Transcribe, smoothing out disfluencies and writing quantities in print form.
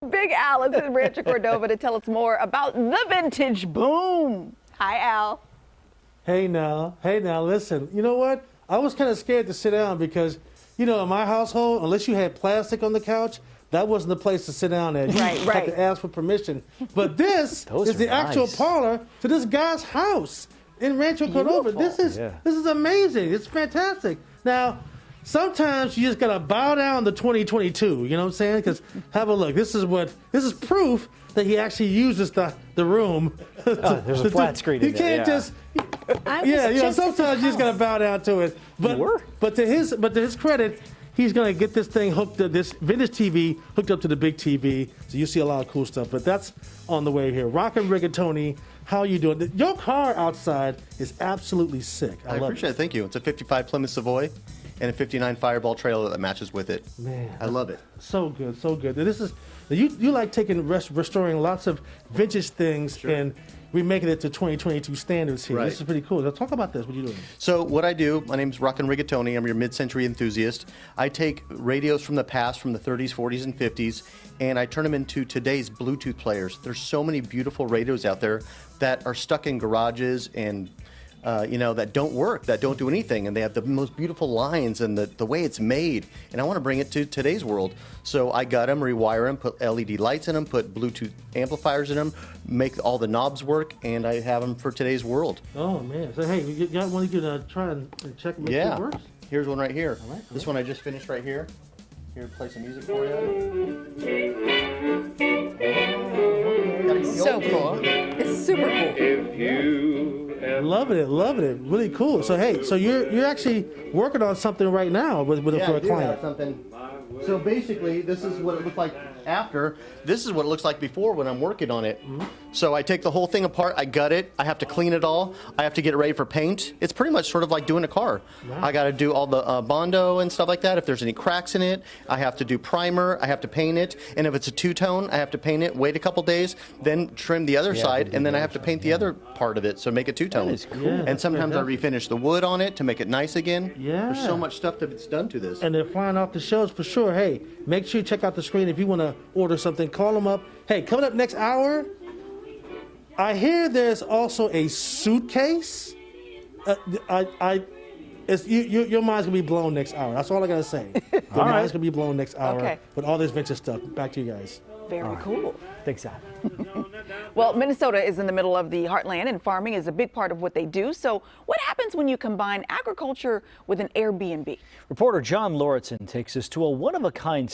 Big Al is in Rancho Cordova to tell us more about the vintage boom. Hi, Al. Hey now, listen, you know what? I was kind of scared to sit down because, in my household, unless you had plastic on the couch, that wasn't the place to sit down at. You had to ask for permission. But this is the actual parlor to this guy's house in Rancho Cordova. This is amazing. It's fantastic. Now, sometimes you just gotta bow down to 2022. You know what I'm saying? Because have a look. This is proof that he actually uses the room. There's a flat screen. You can't just. Sometimes you just gotta bow down to it. But to his credit, he's gonna get this thing hooked up, this vintage TV hooked up to the big TV. So you see a lot of cool stuff. But that's on the way here. Rockin' Rigatoni, how you doing? Your car outside is absolutely sick. I appreciate it. Thank you. It's a 55 Plymouth Savoy and a 59 Fireball trailer that matches with it. Man, I love it. So good, so good. This is you like taking restoring lots of vintage things and remaking it to 2022 standards here. Right. This is pretty cool. Now talk about this. What are you doing? So what I do, my name's Rockin' Rigatoni. I'm your mid-century enthusiast. I take radios from the past, from the 30s, 40s, and 50s, and I turn them into today's Bluetooth players. There's so many beautiful radios out there that are stuck in garages and that don't work, that don't do anything, and they have the most beautiful lines and the way it's made. And I want to bring it to today's world. So I got them, rewire them, put LED lights in them, put Bluetooth amplifiers in them, make all the knobs work, and I have them for today's world. Oh man! So hey, you got one you can try and check and make sure it works? Here's one right here. All right. This one I just finished right here. Here, play some music for you. So cool. It's super cool. Loving it. Really cool. So hey, so you're actually working on something right now for a client. Something. So basically, this is what it looked like after. This is what it looks like before when I'm working on it. So I take the whole thing apart, I gut it, I have to clean it all, I have to get it ready for paint. It's pretty much sort of like doing a car. Wow. I got to do all the Bondo and stuff like that. If there's any cracks in it, I have to do primer, I have to paint it, and if it's a two-tone, I have to paint it, wait a couple days, then trim the other side, and then I have to paint the other part of it, so make it two-tone. That is cool. Yeah, And sometimes I refinish the wood on it to make it nice again. Yeah. There's so much stuff that's done to this. And they're flying off the shelves for sure. Hey, make sure you check out the screen if you want to order something. Call them up. Hey, coming up next hour, I hear there's also a suitcase. Your mind's gonna be blown next hour. That's all I gotta say. Your mind's gonna be blown next hour with all this vintage stuff. Back to you guys. Very cool. Thanks, Al. Well, Minnesota is in the middle of the heartland, and farming is a big part of what they do. So what happens when you combine agriculture with an Airbnb? Reporter John Lauritsen takes us to a one-of-a-kind